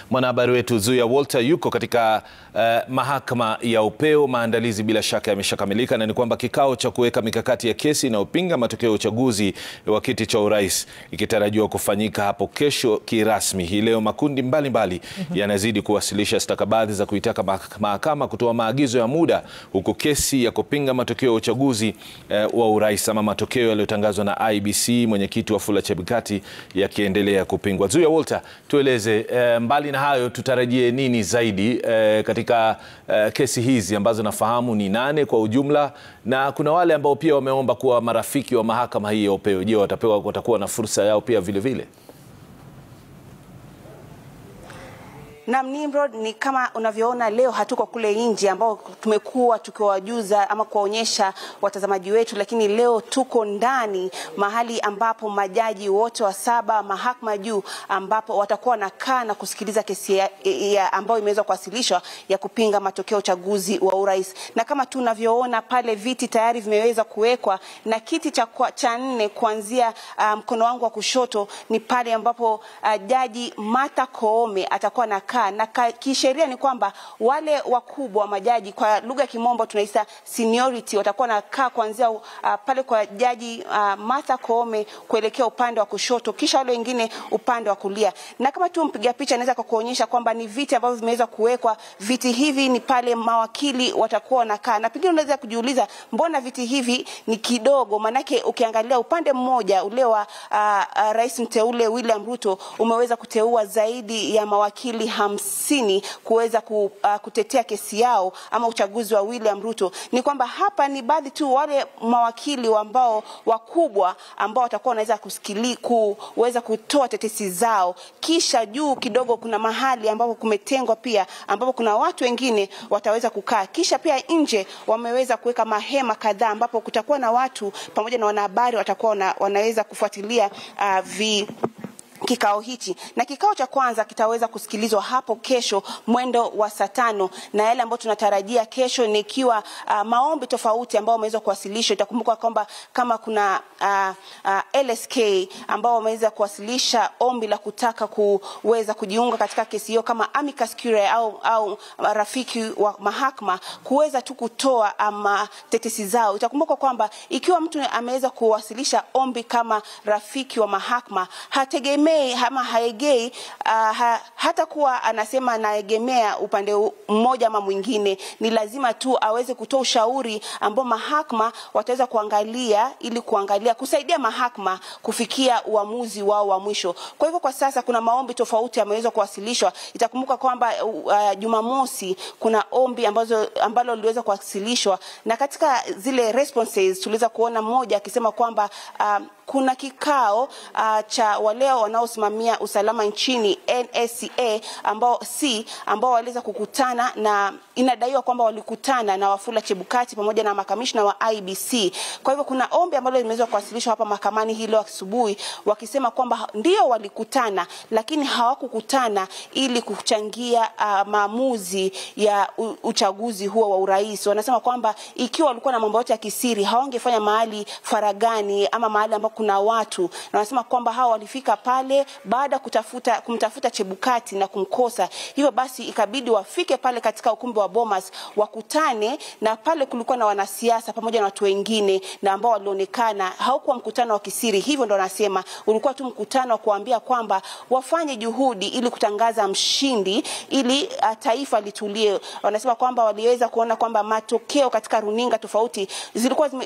Mwanahabari wetu Zuya Walter yuko katika mahakama ya upeo. Maandalizi bila shaka yameshakamilika, na ni kwamba kikao cha kuweka mikakati ya kesi na upinga matokeo ya uchaguzi wa kiti cha urais ikitarajiwa kufanyika hapo kesho kirasmi. Hii leo makundi mbalimbali yanazidi kuwasilisha stakabadhi za kuitaka mahakama kutoa maagizo ya muda, huku kesi ya kupinga matokeo ya uchaguzi wa urais ama matokeo yaliyotangazwa na IBC mwenyekiti Wafula Chebukati yakiendelea kupingwa. Zuya Walter, tueleze mbali na hayo tutarajie nini zaidi katika kesi hizi ambazo nafahamu ni 8 kwa ujumla, na kuna wale ambao pia wameomba kuwa marafiki wa mahakama hii ya upeo. Je, watakuwa na fursa yao pia vile vile? Na Nimrod, ni kama unavyoona leo hatuko kule nje ambao tumekuwa tukiwajuza ama kuwaonyesha watazamaji wetu, lakini leo tuko ndani mahali ambapo majaji wote wa 7 mahakama juu ambapo watakuwa nakaa na kusikiliza kesi ambayo imeweza kuwasilishwa ya kupinga matokeo uchaguzi wa urais. Na kama tunavyoona pale viti tayari vimeweza kuwekwa, na kiti cha 4 kuanzia mkono wangu wa kushoto ni pale ambapo jaji Martha Koome atakuwa na na kisheria ni kwamba wale wakubwa wa majaji, kwa lugha ya kimombo tunaita seniority, watakuwa nakaa kuanzia pale kwa jaji Martha Koome kuelekea upande wa kushoto, kisha wale wengine upande wa kulia. Na kama tu mpiga picha naweza kukuonyesha kwamba ni viti ambavyo vimeweza kuwekwa. Viti hivi ni pale mawakili watakuwa nakaa, na pengine unaweza kujiuliza mbona viti hivi ni kidogo? Manake ukiangalia upande mmoja ule wa rais mteule William Ruto umeweza kuteua zaidi ya mawakili 50 kuweza kutetea kesi yao ama uchaguzi wa William Ruto. Ni kwamba hapa ni baadhi tu wale mawakili ambao wakubwa ambao watakuwa wanaweza kuweza kutoa tetesi zao. Kisha juu kidogo kuna mahali ambapo kumetengwa pia ambapo kuna watu wengine wataweza kukaa. Kisha pia nje wameweza kuweka mahema kadhaa ambapo kutakuwa na watu pamoja na wanahabari watakuwa wanaweza kufuatilia kikao hichi. Na kikao cha kwanza kitaweza kusikilizwa hapo kesho mwendo wa saa 5, na yale ambayo tunatarajia kesho ni ikiwa maombi tofauti ambao wameweza kuwasilishwa. Itakumbuka kwamba kama kuna LSK ambao wameweza kuwasilisha ombi la kutaka kuweza kujiunga katika kesi hiyo kama amicus curiae au rafiki wa mahakama, kuweza tu kutoa tetesi zao. Itakumbuka kwamba ikiwa mtu ameweza kuwasilisha ombi kama rafiki wa mahakama, hategemei ama haegei hata kuwa anasema anaegemea upande mmoja ama mwingine. Ni lazima tu aweze kutoa ushauri ambao mahakama wataweza kuangalia ili kusaidia mahakama kufikia uamuzi wao wa mwisho. Kwa hivyo kwa sasa kuna maombi tofauti yameweza kuwasilishwa. Itakumbuka kwamba Jumamosi kuna ombi ambalo liliweza kuwasilishwa, na katika zile responses tuliweza kuona mmoja akisema kwamba kuna kikao cha wale wanaosimamia usalama nchini NSCA ambao waliweza kukutana, na inadaiwa kwamba walikutana na Wafula Chebukati pamoja na makamishna wa IBC. Kwa hivyo kuna ombi ambalo limeweza kuwasilishwa hapa mahakamani hilo asubuhi, wakisema kwamba ndio walikutana lakini hawakukutana ili kuchangia maamuzi ya uchaguzi huo wa urais. Wanasema kwamba ikiwa walikuwa na mambo yote ya kisiri hawangefanya mahali faragani ama mahali ambapo kuna watu. Na wanasema kwamba hao walifika pale baada kumtafuta Chebukati na kumkosa. Hivyo basi ikabidi wafike pale katika ukumbi wa Bomas wakutane, na pale kulikuwa na wanasiasa pamoja na watu wengine na ambao walionekana. Haukuwa mkutano wa kisiri, hivyo ndo nasema ulikuwa tu mkutano wa kuambia kwamba wafanye juhudi ili kutangaza mshindi ili taifa litulie. Wanasema kwamba waliweza kuona kwamba matokeo katika runinga tofauti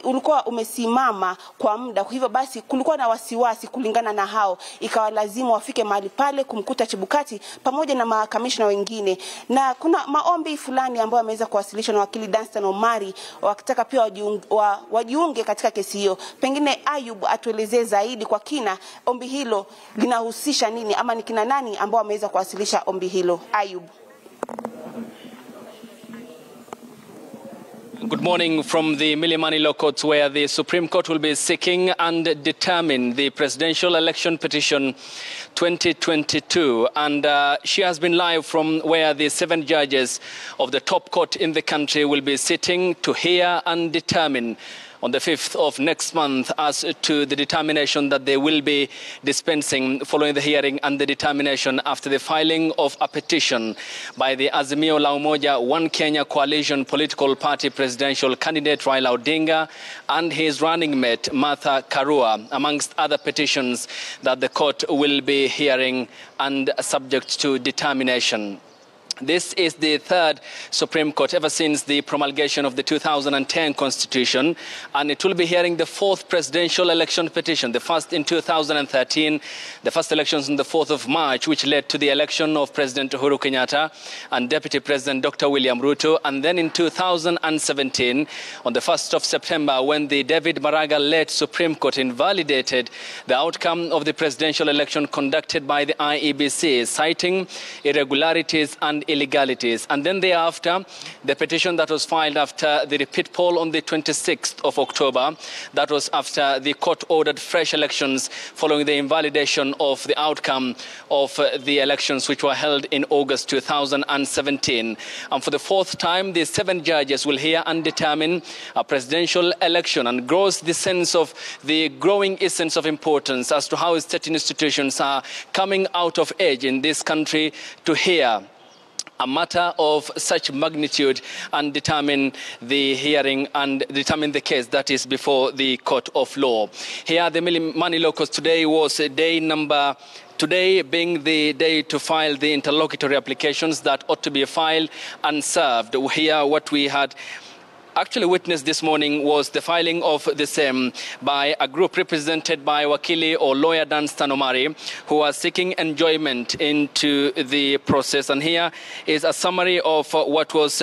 ulikuwa umesimama kwa muda. Hivyo basi kulikuwa na wasiwasi kulingana na hao, ikawa lazima wafike mahali pale kumkuta Chebukati pamoja na makamishna wengine. Na kuna maombi fulani ambayo yameweza kuwasilishwa na wakili Danstan Omari wakitaka pia wajiunge katika kesi hiyo. Pengine Ayub atuelezee zaidi kwa kina ombi hilo linahusisha nini ama ni kina nani ambao wameweza kuwasilisha ombi hilo. Ayub. Good morning from the Milimani Law Courts, where the Supreme Court will be seeking and determine the presidential election petition 2022. And she has been live from where the 7 judges of the top court in the country will be sitting to hear and determine on the 5th of next month as to the determination that they will be dispensing following the hearing and the determination after the filing of a petition by the Azimio la Umoja One Kenya Coalition political party presidential candidate Raila Odinga and his running mate Martha Karua, amongst other petitions that the court will be hearing and subject to determination. This is the third Supreme Court ever since the promulgation of the 2010 Constitution, and it will be hearing the fourth presidential election petition, the first in 2013, the first elections on the 4th of March, which led to the election of President Uhuru Kenyatta and Deputy President Dr. William Ruto, and then in 2017, on the 1st of September, when the David Maraga-led Supreme Court invalidated the outcome of the presidential election conducted by the IEBC, citing irregularities and illegalities. And then thereafter, the petition that was filed after the repeat poll on the 26th of October, that was after the court ordered fresh elections following the invalidation of the outcome of the elections which were held in August 2017. And for the fourth time, the 7 judges will hear and determine a presidential election, and grows the sense of the growing essence of importance as to how state institutions are coming out of age in this country to hear a matter of such magnitude and determine the hearing and determine the case that is before the court of law. Here, the Milimani locus today was day number. Today being the day to file the interlocutory applications that ought to be filed and served. Here, what we had actually witnessed this morning was the filing of the same by a group represented by Wakili or lawyer Dan Stanomari, who are seeking enjoyment into the process. And here is a summary of what was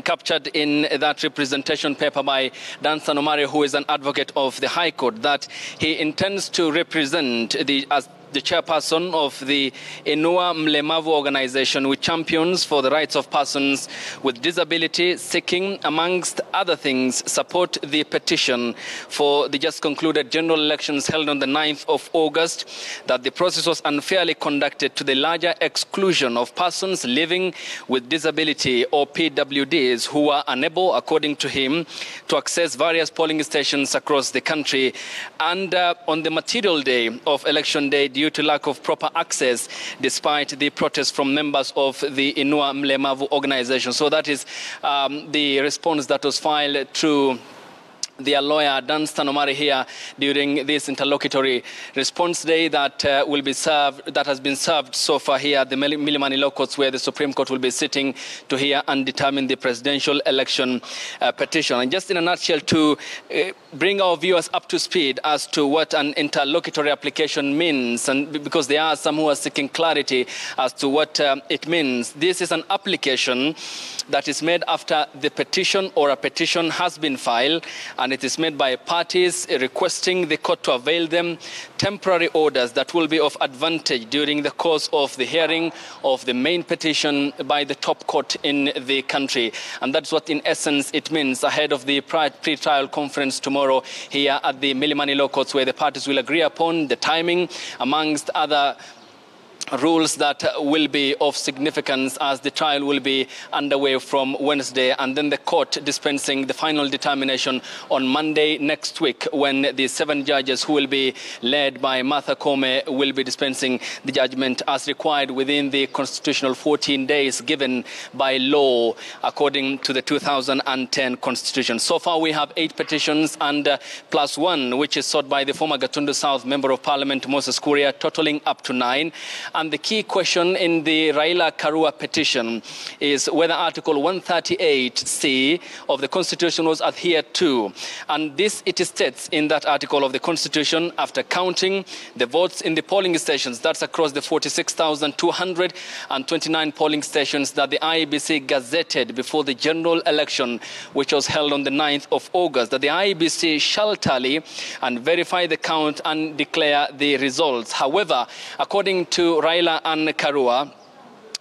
captured in that representation paper by Dan Stanomari, who is an advocate of the High Court, that he intends to represent as the chairperson of the Inua Mlemavu organization, which champions for the rights of persons with disability, seeking, amongst other things, support the petition for the just concluded general elections held on the 9th of August, that the process was unfairly conducted to the larger exclusion of persons living with disability or PWDs who are unable, according to him, to access various polling stations across the country. And on the material day of election day, due to lack of proper access, despite the protests from members of the Inua Mlemavu organization. So that is the response that was filed through their lawyer Dan Stanomari here during this interlocutory response day that will be served, that has been served so far here at the Milimani Law Courts, where the Supreme Court will be sitting to hear and determine the presidential election petition. And just in a nutshell, to bring our viewers up to speed as to what an interlocutory application means, and because there are some who are seeking clarity as to what it means. This is an application that is made after the petition or a petition has been filed, and it is made by parties requesting the court to avail them temporary orders that will be of advantage during the course of the hearing of the main petition by the top court in the country. And that's what, in essence, it means ahead of the pre-trial conference tomorrow here at the Milimani Law Courts, where the parties will agree upon the timing, amongst other rules that will be of significance, as the trial will be underway from Wednesday, and then the court dispensing the final determination on Monday next week, when the 7 judges who will be led by Martha Koome will be dispensing the judgment as required within the constitutional 14 days given by law according to the 2010 Constitution. So far we have 8 petitions and plus 1 which is sought by the former Gatundu South Member of Parliament Moses Kuria, totaling up to 9. And the key question in the Raila Karua petition is whether Article 138C of the Constitution was adhered to. And this, it states in that article of the Constitution, after counting the votes in the polling stations, that's across the 46,229 polling stations that the IEBC gazetted before the general election, which was held on the 9th of August, that the IEBC shall tally and verify the count and declare the results. However, according to Raila and Karua,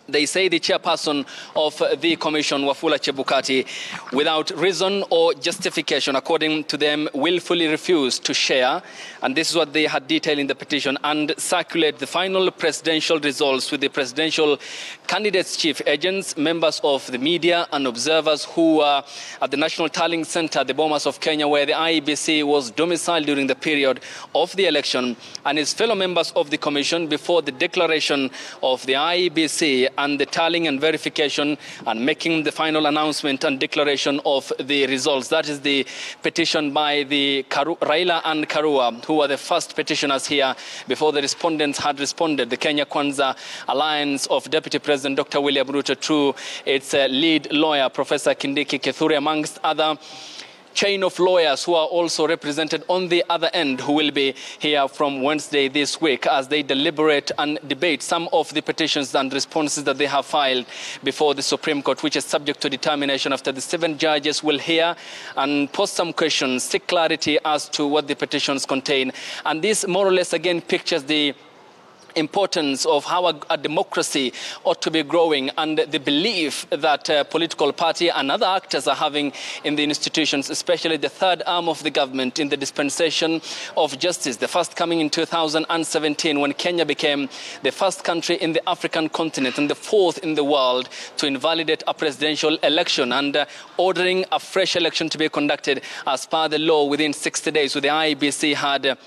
They say the chairperson of the commission, Wafula Chebukati, without reason or justification, according to them, willfully refused to share, and this is what they had detailed in the petition, and circulate the final presidential results with the presidential candidates' chief agents, members of the media and observers who were at the National Tallying Center, the Bomas of Kenya, where the IEBC was domiciled during the period of the election, and his fellow members of the commission before the declaration of the IEBC and the tallying and verification and making the final announcement and declaration of the results. That is the petition by the Raila and Karua, who were the first petitioners here before the respondents had responded. The Kenya Kuanza Alliance of Deputy President Dr. William Ruto through its lead lawyer, Professor Kindiki Kithure, amongst other chain of lawyers who are also represented on the other end, who will be here from Wednesday this week as they deliberate and debate some of the petitions and responses that they have filed before the Supreme Court, which is subject to determination after the 7 judges will hear and pose some questions, seek clarity as to what the petitions contain. And this more or less again pictures the importance of how a democracy ought to be growing and the belief that political party and other actors are having in the institutions, especially the third arm of the government in the dispensation of justice, the first coming in 2017 when Kenya became the first country in the African continent and the fourth in the world to invalidate a presidential election and ordering a fresh election to be conducted as per the law within 60 days, so the IEBC had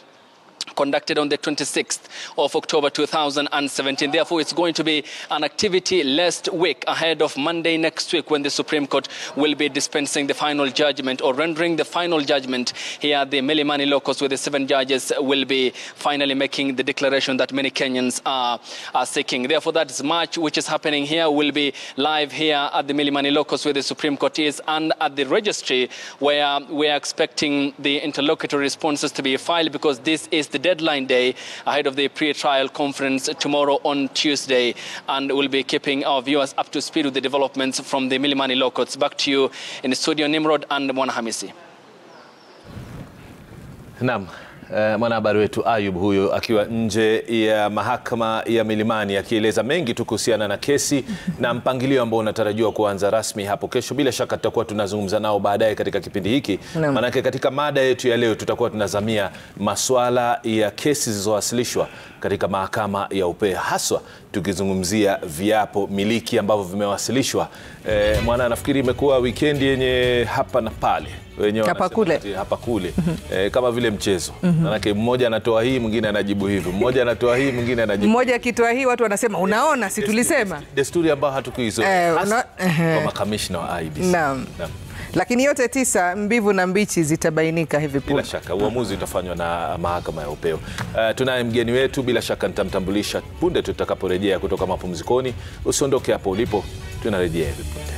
conducted on the 26th of October 2017. Therefore, it's going to be an activity-less week ahead of Monday next week when the Supreme Court will be dispensing the final judgment or rendering the final judgment here at the Milimani locus, where the 7 judges will be finally making the declaration that many Kenyans are seeking. Therefore, that is much which is happening here will be live here at the Milimani locus where the Supreme Court is, and at the registry where we are expecting the interlocutory responses to be filed, because this is the deadline day ahead of the pre-trial conference tomorrow on Tuesday, and we'll be keeping our viewers up to speed with the developments from the Milimani law courts. Back to you in the studio, Nimrod and Mwana Hamisi. Naam. Mwanahabari wetu Ayub huyo akiwa nje ya mahakama ya Milimani akieleza mengi tu kuhusiana na kesi na mpangilio ambao unatarajiwa kuanza rasmi hapo kesho. Bila shaka tutakuwa tunazungumza nao baadaye katika kipindi hiki. Manake katika mada yetu ya leo tutakuwa tunazamia masuala ya kesi zilizowasilishwa katika mahakama ya upeo, haswa tukizungumzia viapo miliki ambavyo vimewasilishwa. Mwana, nafikiri imekuwa weekend yenye hapa na pale. Hapa kule. Kama vile mchezo. Manake mmoja anatoa hii, mwingine anajibu hivi. Mmoja anatoa hii, mwingine anajibu. Mmoja akitoa hii watu wanasema unaona, si tulisema. Desturi ambayo hatukuizoea kwa makamishna wa IEBC. Naam. Lakini yote 9 mbivu na mbichi zitabainika hivi punde. Bila shaka uamuzi utafanywa na mahakama ya upeo. Tunaye mgeni wetu, bila shaka nitamtambulisha punde tutakaporejea kutoka mapumzikoni. Usiondoke hapo ulipo, tunarejea hivi punde.